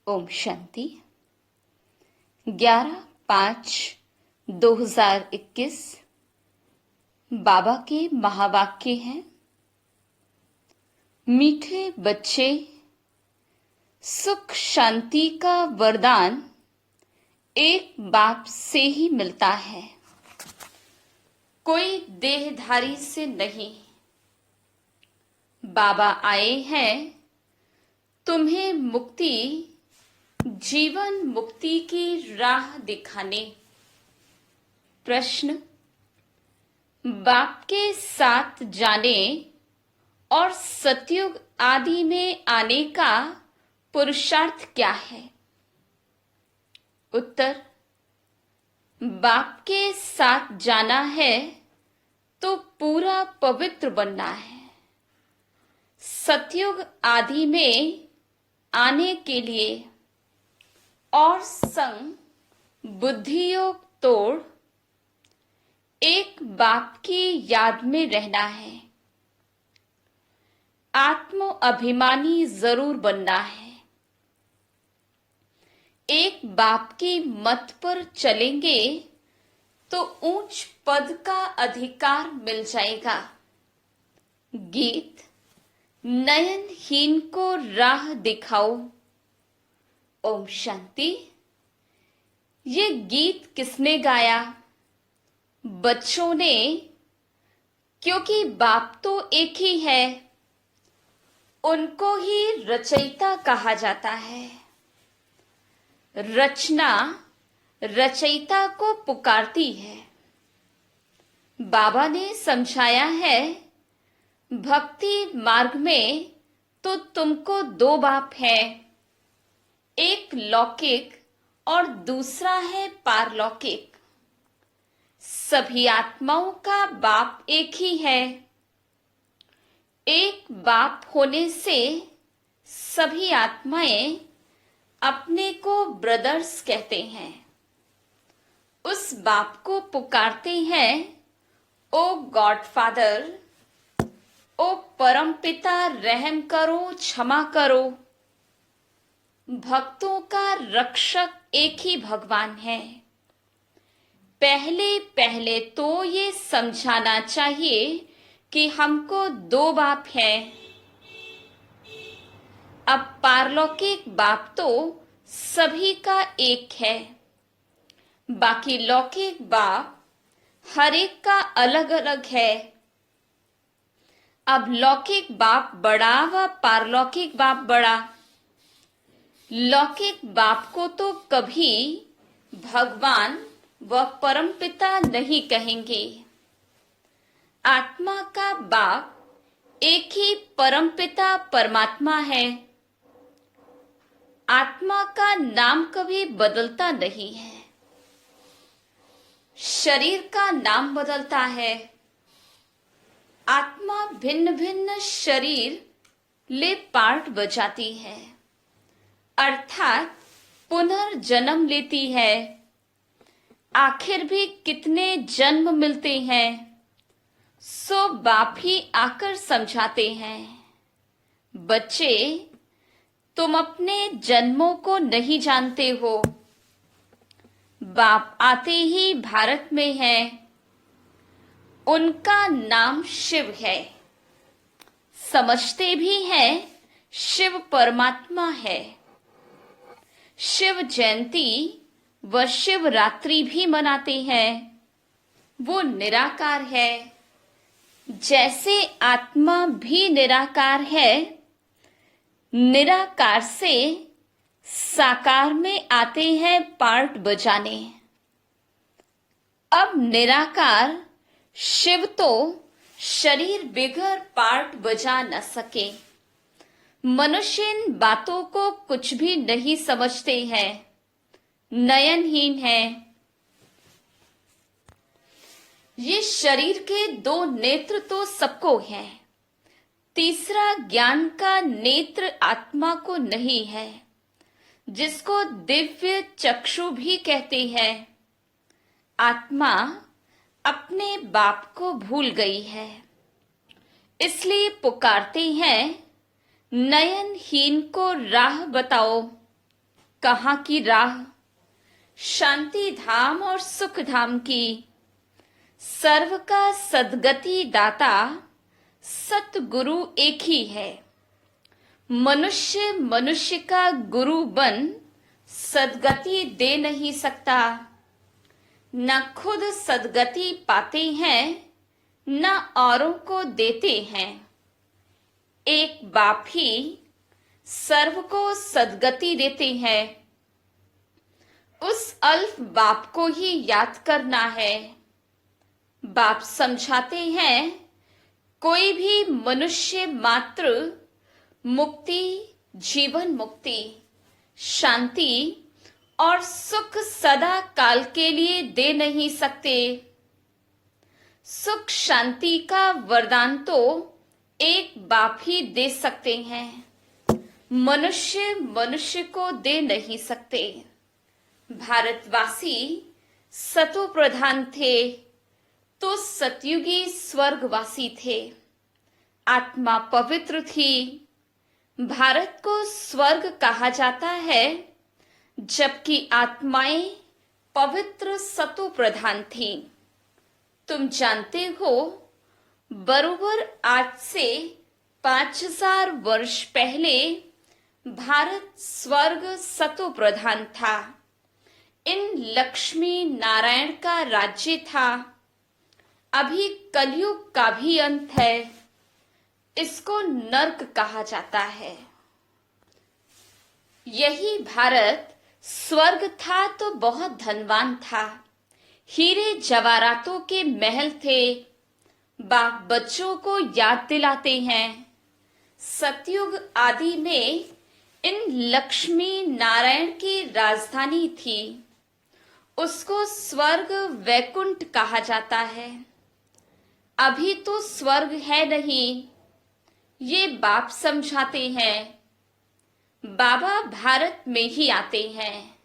ओम शांति। 11/5/2021 बाबा के महावाक्य हैं। मीठे बच्चे, सुख शांति का वरदान एक बाप से ही मिलता है, कोई देहधारी से नहीं। बाबा आए हैं तुम्हें मुक्ति, जीवन मुक्ति की राह दिखाने। प्रश्न, बाप के साथ जाने और सतयुग आदि में आने का पुरुषार्थ क्या है? उत्तर, बाप के साथ जाना है तो पूरा पवित्र बनना है। सतयुग आदि में आने के लिए और संग बुद्धि योग तोड़ एक बाप की याद में रहना है। आत्म अभिमानी जरूर बनना है। एक बाप की मत पर चलेंगे तो ऊंच पद का अधिकार मिल जाएगा। गीत, नयनहीन को राह दिखाओ। ओम शांति। ये गीत किसने गाया? बच्चों ने, क्योंकि बाप तो एक ही है, उनको ही रचयिता कहा जाता है। रचना रचयिता को पुकारती है। बाबा ने समझाया है, भक्ति मार्ग में तो तुमको दो बाप हैं, एक लौकिक और दूसरा है पारलौकिक। सभी आत्माओं का बाप एक ही है। एक बाप होने से सभी आत्माएं अपने को ब्रदर्स कहते हैं। उस बाप को पुकारते हैं, ओ गॉडफादर, ओ परमपिता, रहम करो, क्षमा करो। भक्तों का रक्षक एक ही भगवान है। पहले पहले तो ये समझाना चाहिए कि हमको दो बाप हैं। अब पारलौकिक बाप तो सभी का एक है, बाकी लौकिक बाप हर एक का अलग अलग है। अब लौकिक बाप बड़ा व पारलौकिक बाप बड़ा। लौकिक बाप को तो कभी भगवान व परमपिता नहीं कहेंगे। आत्मा का बाप एक ही परमपिता परमात्मा है। आत्मा का नाम कभी बदलता नहीं है। शरीर का नाम बदलता है। आत्मा भिन्न भिन्न शरीर ले पार्ट बजाती है, अर्थात पुनर्जन्म लेती है। आखिर भी कितने जन्म मिलते हैं, सो बाप ही आकर समझाते हैं। बच्चे, तुम अपने जन्मों को नहीं जानते हो। बाप आते ही भारत में है। उनका नाम शिव है। समझते भी हैं शिव परमात्मा है। शिव जयंती व शिवरात्रि भी मनाते हैं। वो निराकार है। जैसे आत्मा भी निराकार है, निराकार से साकार में आते हैं पार्ट बजाने। अब निराकार शिव तो शरीर बिगर पार्ट बजा न सके। मनुष्य इन बातों को कुछ भी नहीं समझते हैं, नयनहीन है। ये शरीर के दो नेत्र तो सबको हैं। तीसरा ज्ञान का नेत्र आत्मा को नहीं है, जिसको दिव्य चक्षु भी कहते हैं। आत्मा अपने बाप को भूल गई है, इसलिए पुकारते हैं, नयनहीन को राह बताओ। कहाँ की राह, शांति धाम और सुख धाम की। सर्व का सद्गति दाता सतगुरु एक ही है। मनुष्य मनुष्य का गुरु बन सद्गति दे नहीं सकता। न खुद सद्गति पाते हैं, न औरों को देते हैं। एक बाप ही सर्व को सद्गति देते हैं। उस अल्प बाप को ही याद करना है। बाप समझाते हैं, कोई भी मनुष्य मात्र मुक्ति, जीवन मुक्ति, शांति और सुख सदा काल के लिए दे नहीं सकते। सुख शांति का वरदान तो एक बाप ही दे सकते हैं, मनुष्य मनुष्य को दे नहीं सकते। भारतवासी सतो प्रधान थे तो सतयुगी स्वर्गवासी थे। आत्मा पवित्र थी। भारत को स्वर्ग कहा जाता है, जबकि आत्माएं पवित्र सतो प्रधान थी। तुम जानते हो, बरोबर आज से 5000 वर्ष पहले भारत स्वर्ग सतो प्रधान था। इन लक्ष्मी नारायण का राज्य था। अभी कलयुग का भी अंत है। इसको नर्क कहा जाता है। यही भारत स्वर्ग था तो बहुत धनवान था। हीरे जवाहरातों के महल थे। बाप बच्चों को याद दिलाते हैं, सतयुग आदि में इन लक्ष्मी नारायण की राजधानी थी। उसको स्वर्ग वैकुंठ कहा जाता है। अभी तो स्वर्ग है नहीं, ये बाप समझाते हैं। बाबा भारत में ही आते हैं।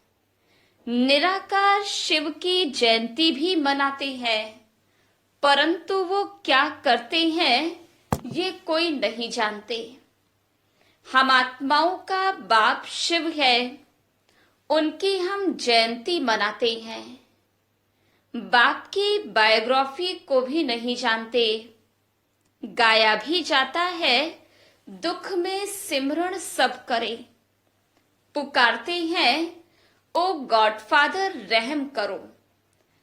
निराकार शिव की जयंती भी मनाते हैं, परंतु वो क्या करते हैं ये कोई नहीं जानते। हम आत्माओं का बाप शिव है, उनकी हम जयंती मनाते हैं। बाप की बायोग्राफी को भी नहीं जानते। गाया भी जाता है, दुख में सिमरण सब करे। पुकारते हैं, ओ गॉडफादर रहम करो।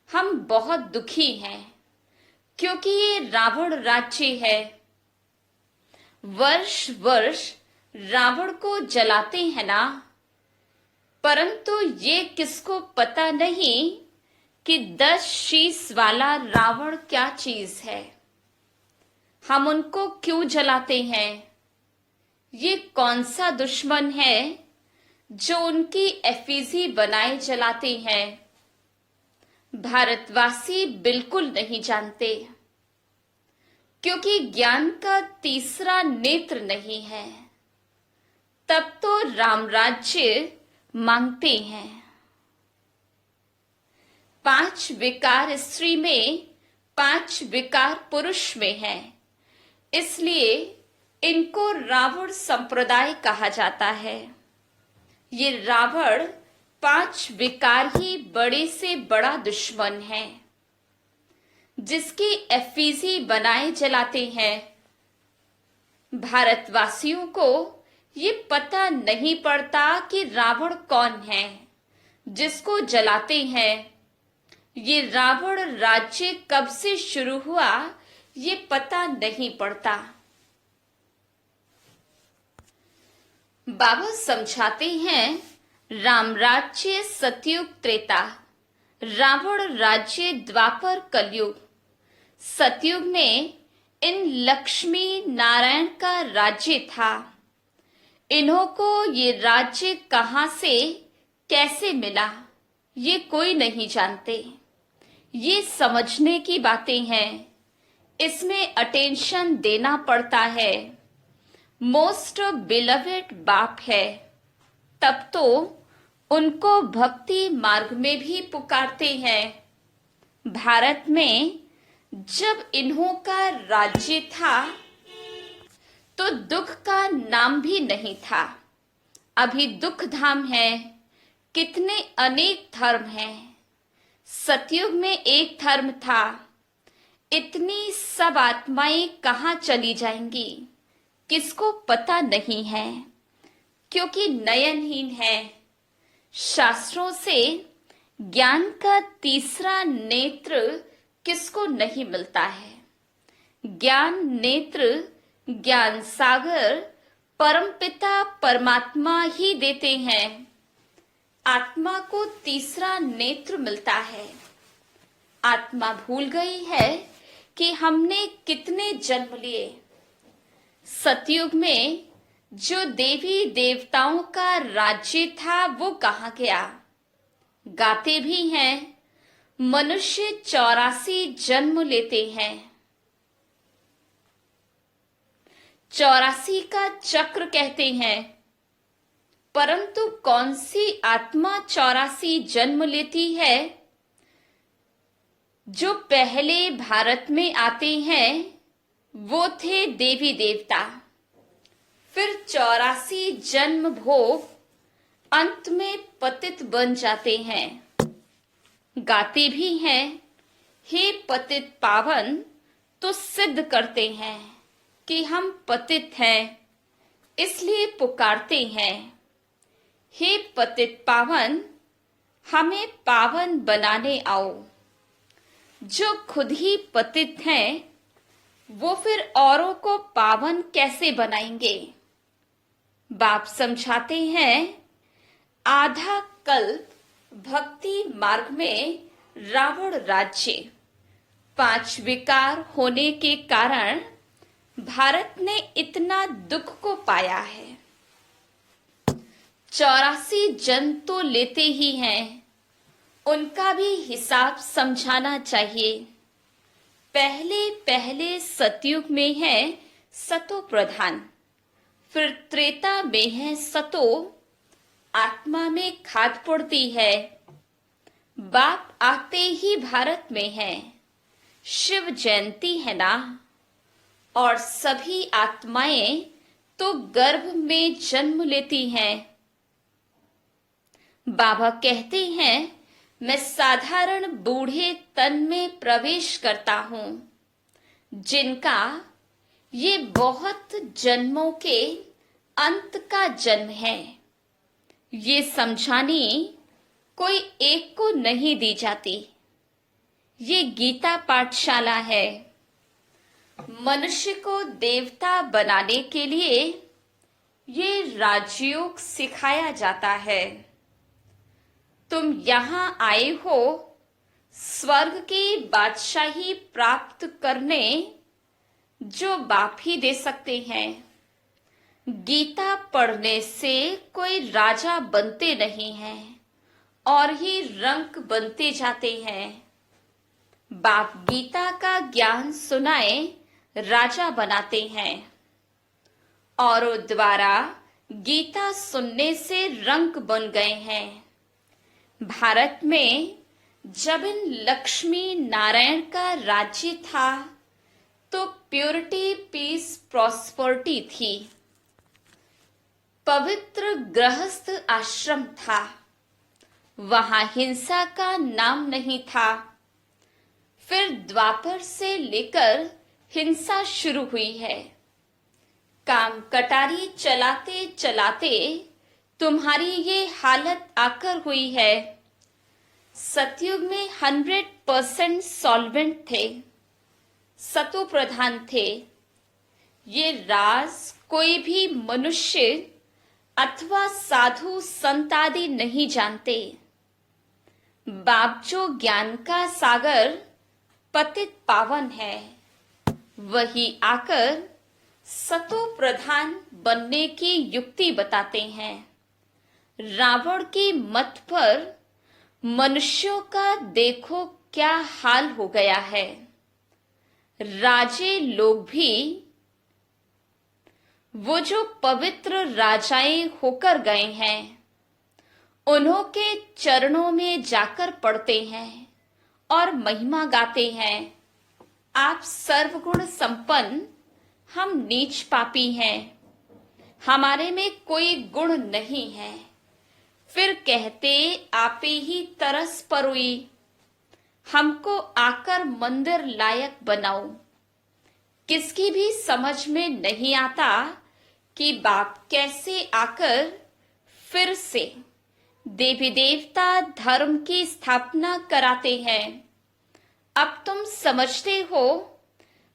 हम बहुत दुखी हैं, क्योंकि ये रावण राज्य है। वर्ष वर्ष रावण को जलाते हैं ना, परंतु ये किसको पता नहीं कि 10 शीश वाला रावण क्या चीज है। हम उनको क्यों जलाते हैं? ये कौन सा दुश्मन है जो उनकी एफिजी बनाए जलाते हैं? भारतवासी बिल्कुल नहीं जानते, क्योंकि ज्ञान का तीसरा नेत्र नहीं है। तब तो राम राज्य मांगते हैं। 5 विकार स्त्री में, 5 विकार पुरुष में है, इसलिए इनको रावण संप्रदाय कहा जाता है। ये रावण 5 विकार ही बड़े से बड़ा दुश्मन है, जिसकी एफिजी बनाए जलाते हैं। भारतवासियों को ये पता नहीं पड़ता कि रावण कौन है जिसको जलाते हैं। ये रावण राज्य कब से शुरू हुआ ये पता नहीं पड़ता। बाबा समझाते हैं, राम राज्य सतयुग त्रेता, रावण राज्य द्वापर कलयुग। सतयुग में इन लक्ष्मी नारायण का राज्य था। इन्हों को ये राज्य कहां से कैसे मिला ये कोई नहीं जानते। ये समझने की बातें हैं, इसमें अटेंशन देना पड़ता है। मोस्ट बिलवेड बाप है, तब तो उनको भक्ति मार्ग में भी पुकारते हैं। भारत में जब इन्हों का राज्य था तो दुख का नाम भी नहीं था। अभी दुख धाम है, कितने अनेक धर्म हैं। सतयुग में एक धर्म था। इतनी सब आत्माएं कहाँ चली जाएंगी, किसको पता नहीं है, क्योंकि नयनहीन है। शास्त्रों से ज्ञान का तीसरा नेत्र किसको नहीं मिलता है। ज्ञान नेत्र, ज्ञान सागर परमपिता परमात्मा ही देते हैं। आत्मा को तीसरा नेत्र मिलता है। आत्मा भूल गई है कि हमने कितने जन्म लिए। सतयुग में जो देवी देवताओं का राज्य था वो कहाँ गया। गाते भी हैं, मनुष्य 84 जन्म लेते हैं। 84 का चक्र कहते हैं, परंतु कौन सी आत्मा 84 जन्म लेती है। जो पहले भारत में आते हैं वो थे देवी देवता, फिर 84 जन्म भोग अंत में पतित बन जाते हैं। गाते भी हैं, हे पतित पावन, तो सिद्ध करते हैं कि हम पतित हैं, इसलिए पुकारते हैं, हे पतित पावन, हमें पावन बनाने आओ। जो खुद ही पतित हैं वो फिर औरों को पावन कैसे बनाएंगे। बाप समझाते हैं, आधा कल्प भक्ति मार्ग में रावण राज्य, 5 विकार होने के कारण भारत ने इतना दुख को पाया है। 84 जन्म तो लेते ही हैं, उनका भी हिसाब समझाना चाहिए। पहले पहले सतयुग में है सतो प्रधान, फिर त्रेता में है सतो, आत्मा में खाद पड़ती है। बाप आते ही भारत में है, शिव जयंती है ना, और सभी आत्माएं तो गर्भ में जन्म लेती हैं। बाबा कहते हैं, मैं साधारण बूढ़े तन में प्रवेश करता हूं, जिनका ये बहुत जन्मों के अंत का जन्म है। ये समझानी कोई एक को नहीं दी जाती। ये गीता पाठशाला है। मनुष्य को देवता बनाने के लिए ये राजयोग सिखाया जाता है। तुम यहां आए हो स्वर्ग की बादशाही प्राप्त करने, जो बाप ही दे सकते हैं। गीता पढ़ने से कोई राजा बनते नहीं हैं और ही रंक बनते जाते हैं। बाप गीता का ज्ञान सुनाए राजा बनाते हैं, औरों द्वारा गीता सुनने से रंक बन गए हैं। भारत में जब इन लक्ष्मी नारायण का राज्य था तो प्योरिटी, पीस, प्रॉस्पर्टी थी। पवित्र गृहस्थ आश्रम था, वहां हिंसा का नाम नहीं था। फिर द्वापर से लेकर हिंसा शुरू हुई है। काम कटारी चलाते चलाते तुम्हारी ये हालत आकर हुई है। सतयुग में 100% सॉल्वेंट थे, सतो प्रधान थे। ये राज कोई भी मनुष्य अथवा साधु संत आदि नहीं जानते। बाप जो ज्ञान का सागर पतित पावन है, वही आकर सतो प्रधान बनने की युक्ति बताते हैं। रावण की मत पर मनुष्यों का देखो क्या हाल हो गया है। राजे लोग भी, वो जो पवित्र राजाएं होकर गए हैं, उन्हों के चरणों में जाकर पड़ते हैं और महिमा गाते हैं। आप सर्वगुण संपन्न, हम नीच पापी हैं, हमारे में कोई गुण नहीं है। फिर कहते आपे ही तरस परोई, हमको आकर मंदिर लायक बनाओ। किसकी भी समझ में नहीं आता कि बाप कैसे आकर फिर से देवी देवता धर्म की स्थापना कराते हैं। अब तुम समझते हो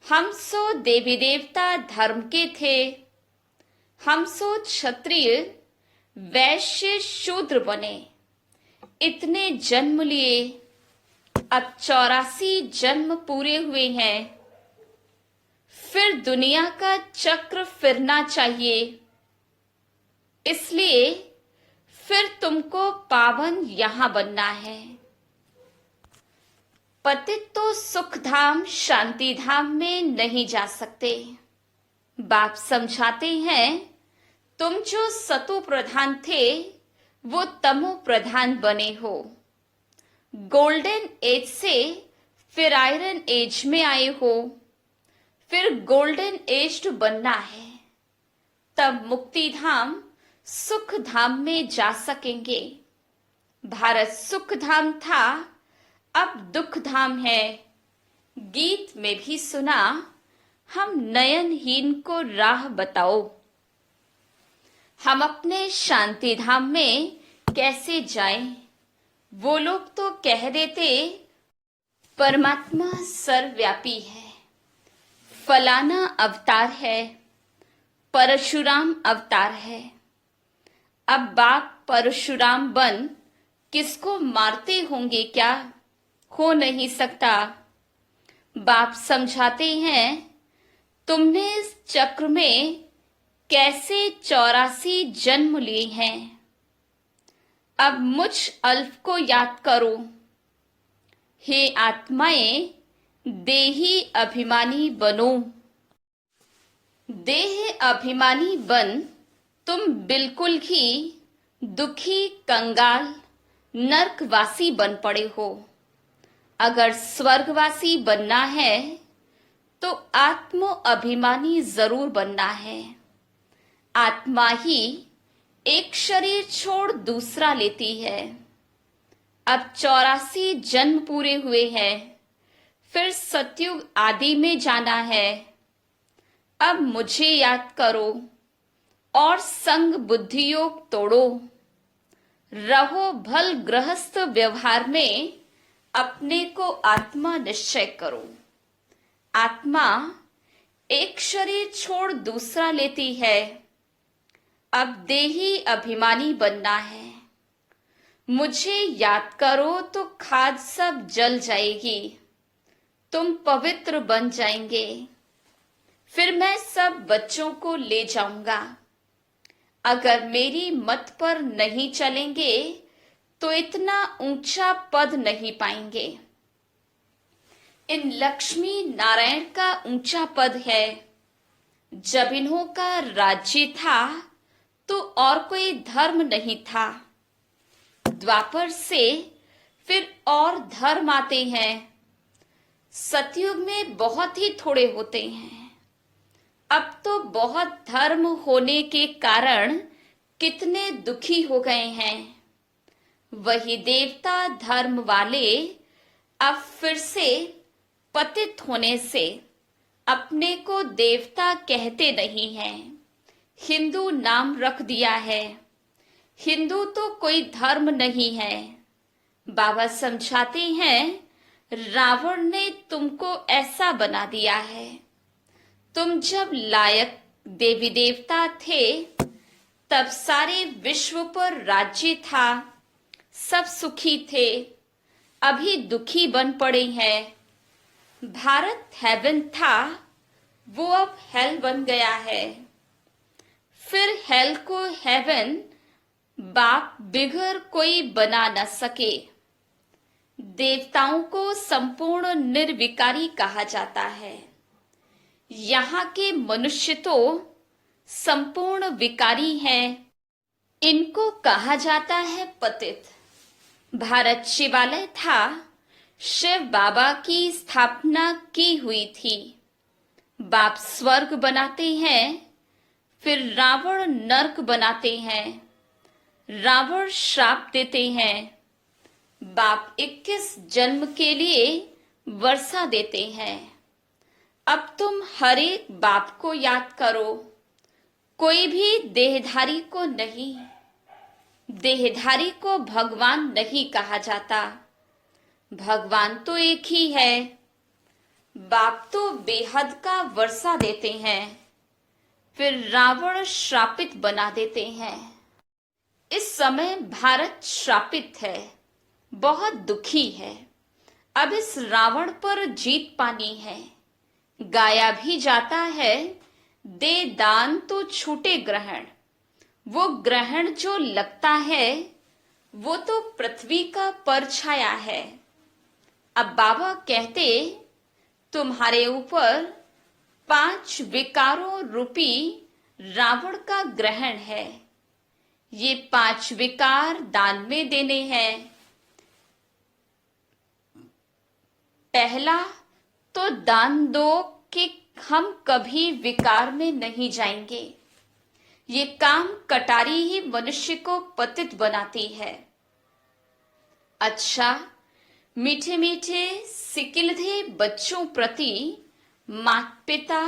हम सो देवी देवता धर्म के थे, हम सो क्षत्रिय वैश्य शूद्र बने, इतने जन्म लिए, अब 84 जन्म पूरे हुए हैं। फिर दुनिया का चक्र फिरना चाहिए, इसलिए फिर तुमको पावन यहां बनना है। पतित तो सुख धाम शांति धाम में नहीं जा सकते। बाप समझाते हैं तुम जो सतो प्रधान थे वो तमो प्रधान बने हो। गोल्डन एज से फिर आयरन एज में आए हो, फिर गोल्डन एज बनना है, तब मुक्ति धाम सुख धाम में जा सकेंगे। भारत सुख धाम था, अब दुख धाम है। गीत में भी सुना हम नयनहीन को राह बताओ। हम अपने शांति धाम में कैसे जाएं? वो लोग तो कह देते परमात्मा सर्वव्यापी है, फलाना अवतार है, परशुराम अवतार है। अब बाप परशुराम बन किसको मारते होंगे क्या? हो नहीं सकता। बाप समझाते हैं तुमने इस चक्र में कैसे 84 जन्म लिए हैं। अब मुझ अल्प को याद करो। हे आत्माएं, देही अभिमानी बनो। देह अभिमानी बन तुम बिल्कुल ही दुखी, कंगाल, नरकवासी बन पड़े हो। अगर स्वर्गवासी बनना है तो आत्म अभिमानी जरूर बनना है। आत्मा ही एक शरीर छोड़ दूसरा लेती है। अब 84 जन्म पूरे हुए हैं, फिर सतयुग आदि में जाना है। अब मुझे याद करो और संग बुद्धि योग तोड़ो। रहो भल गृहस्थ व्यवहार में, अपने को आत्मा निश्चय करो। आत्मा एक शरीर छोड़ दूसरा लेती है। अब देही अभिमानी बनना है। मुझे याद करो तो खाद सब जल जाएगी, तुम पवित्र बन जाएंगे। फिर मैं सब बच्चों को ले जाऊंगा। अगर मेरी मत पर नहीं चलेंगे तो इतना ऊंचा पद नहीं पाएंगे। इन लक्ष्मी नारायण का ऊंचा पद है। जब इन्हों का राज्य था तो और कोई धर्म नहीं था। द्वापर से फिर और धर्म आते हैं। सतयुग में बहुत ही थोड़े होते हैं। अब तो बहुत धर्म होने के कारण कितने दुखी हो गए हैं। वही देवता धर्म वाले अब फिर से पतित होने से अपने को देवता कहते नहीं हैं, हिंदू नाम रख दिया है। हिंदू तो कोई धर्म नहीं है। बाबा समझाते हैं रावण ने तुमको ऐसा बना दिया है। तुम जब लायक देवी देवता थे तब सारे विश्व पर राज्य था, सब सुखी थे। अभी दुखी बन पड़े हैं। भारत हेवन था, वो अब हेल बन गया है। फिर हेल को हेवन बाप बिगड़ कोई बना न सके। देवताओं को संपूर्ण निर्विकारी कहा जाता है। यहाँ के मनुष्य तो संपूर्ण विकारी हैं। इनको कहा जाता है पतित। भारत शिवालय था, शिव बाबा की स्थापना की हुई थी। बाप स्वर्ग बनाते हैं, फिर रावण नरक बनाते हैं। रावण श्राप देते हैं। बाप 21 जन्म के लिए वर्षा देते हैं। अब तुम हर एक बाप को याद करो, कोई भी देहधारी को नहीं। देहधारी को भगवान नहीं कहा जाता, भगवान तो एक ही है। बाप तो बेहद का वर्षा देते हैं, फिर रावण श्रापित बना देते हैं। इस समय भारत श्रापित है, बहुत दुखी है। अब इस रावण पर जीत पानी है। गाया भी जाता है, दे दान तो छूटे ग्रहण। वो ग्रहण जो लगता है वो तो पृथ्वी का परछाया है। अब बाबा कहते तुम्हारे ऊपर 5 विकारों रूपी रावण का ग्रहण है। ये 5 विकार दान में देने हैं। पहला तो दान दो कि हम कभी विकार में नहीं जाएंगे। ये काम कटारी ही मनुष्य को पतित बनाती है। अच्छा, मीठे मीठे सिकिलधे बच्चों प्रति माता पिता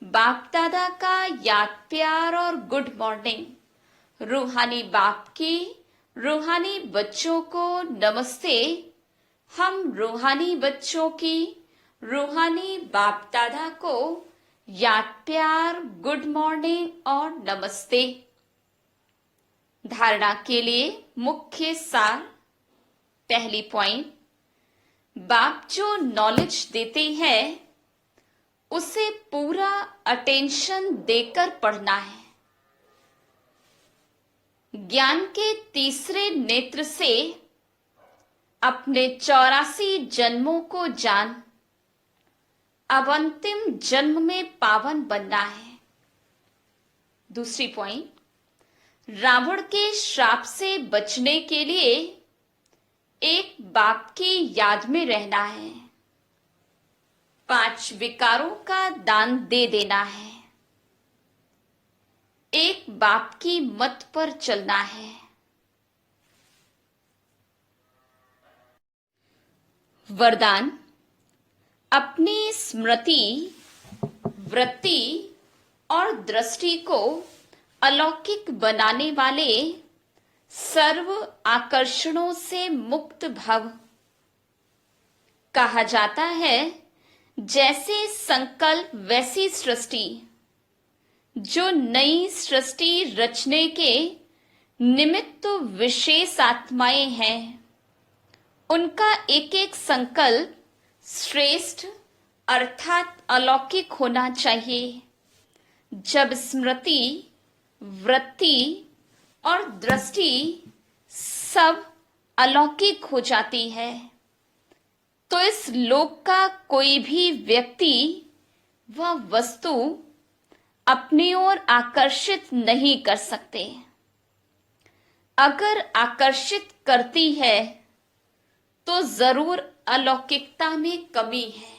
बाप दादा का याद प्यार और गुड मॉर्निंग। रूहानी बाप की रूहानी बच्चों को नमस्ते। हम रूहानी बच्चों की रूहानी बाप दादा को याद प्यार गुड मॉर्निंग और नमस्ते। धारणा के लिए मुख्य सार। पहली पॉइंट, बाप जो नॉलेज देते हैं उसे पूरा अटेंशन देकर पढ़ना है। ज्ञान के तीसरे नेत्र से अपने 84 जन्मों को जान अब अंतिम जन्म में पावन बनना है। दूसरी पॉइंट, रावण के श्राप से बचने के लिए एक बाप की याद में रहना है। 5 विकारों का दान दे देना है। एक बाप की मत पर चलना है। वरदान, अपनी स्मृति, वृत्ति और दृष्टि को अलौकिक बनाने वाले सर्व आकर्षणों से मुक्त भव। कहा जाता है जैसे संकल्प वैसी सृष्टि। जो नई सृष्टि रचने के निमित्त तो विशेष आत्माएं हैं। उनका एक एक संकल्प श्रेष्ठ अर्थात अलौकिक होना चाहिए। जब स्मृति, वृत्ति और दृष्टि सब अलौकिक हो जाती है तो इस लोक का कोई भी व्यक्ति व वस्तु अपनी ओर आकर्षित नहीं कर सकते। अगर आकर्षित करती है तो जरूर अलौकिकता में कमी है।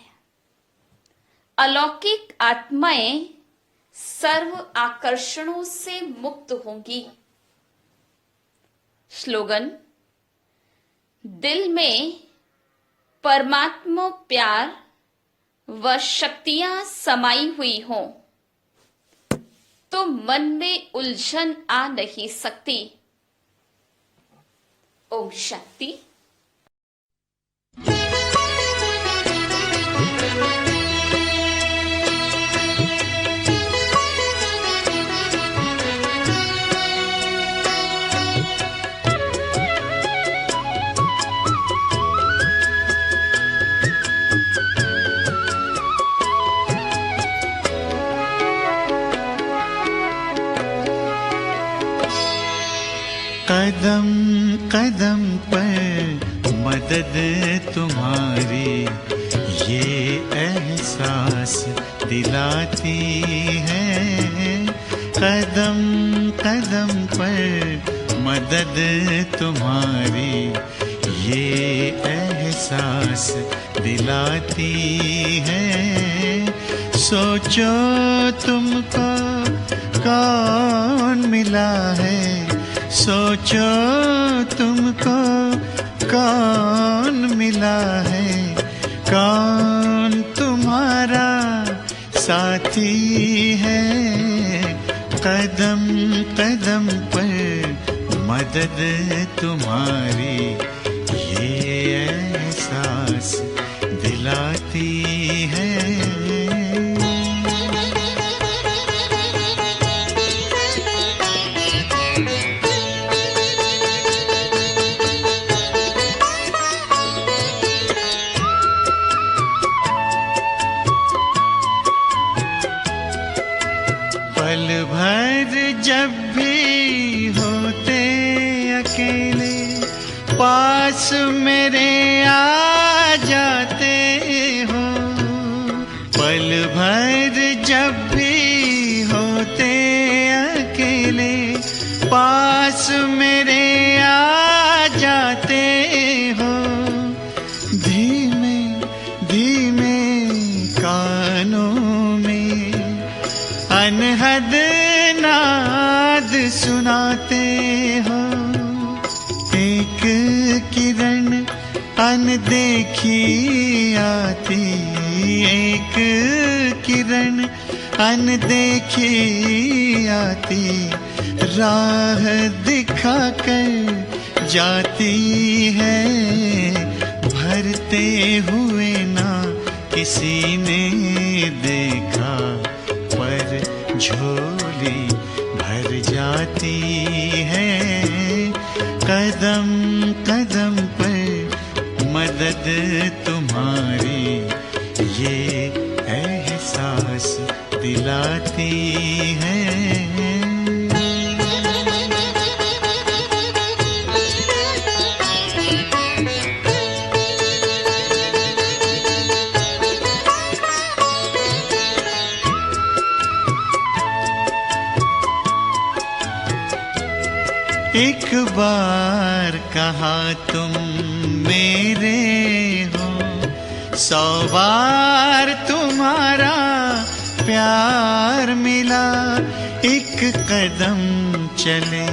अलौकिक आत्माएं सर्व आकर्षणों से मुक्त होंगी। स्लोगन, दिल में परमात्मा प्यार व शक्तियां समाई हुई हों तो मन में उलझन आ नहीं सकती। ओम शक्ति। कदम कदम पर मदद तुम्हारी ये एहसास दिलाती है। कदम कदम पर मदद तुम्हारी ये एहसास दिलाती है। सोचो तुमको कौन मिला है सोचो तुमको कौन मिला है, कौन तुम्हारा साथी है। कदम कदम पर मदद तुम्हारी ये एहसास दिलाती है। पल भर जब भी होते अकेले, पास मेरे आ जाते हो। पल भर जब भी होते अकेले, पास मेरे आ जाते हो। धीमे धीमे कानों में अनहद नाद सुनाते हो। एक किरण अनदेखी आती, एक किरण अनदेखी आती, राह दिखाकर जाती है। भरते हुए ना किसी ने देखा, पर झोली भर जाती है। कदम कदम पर मदद तुम्हारी ये एहसास दिलाती है। एक बार कहा तुम मेरे हो, 100 बार तुम्हारा प्यार मिला। एक कदम चले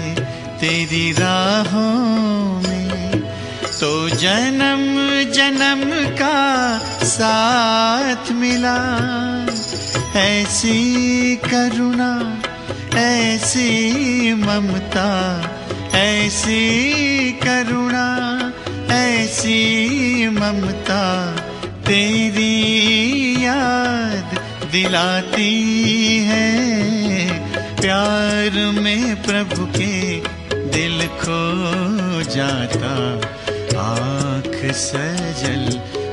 तेरी राहों में, तो जन्म जन्म का साथ मिला। ऐसी करुणा, ऐसी ममता, ऐसी करुणा, ऐसी ममता, तेरी याद दिलाती है। प्यार में प्रभु के दिल खो जाता, आँख सजल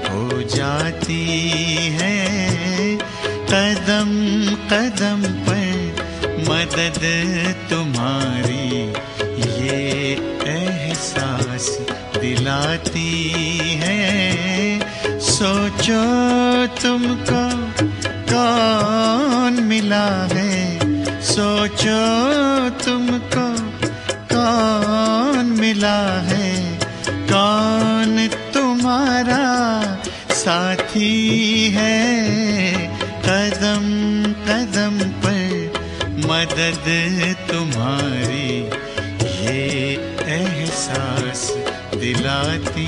हो जाती है। कदम कदम पर मदद तुम्हारी ये एहसास दिलाती है। सोचो तुमको कौन मिला है, सोचो तुमको कौन मिला है, कौन तुम्हारा साथी है। कदम कदम पर मदद तुम्हारी ये एहसास दिलाती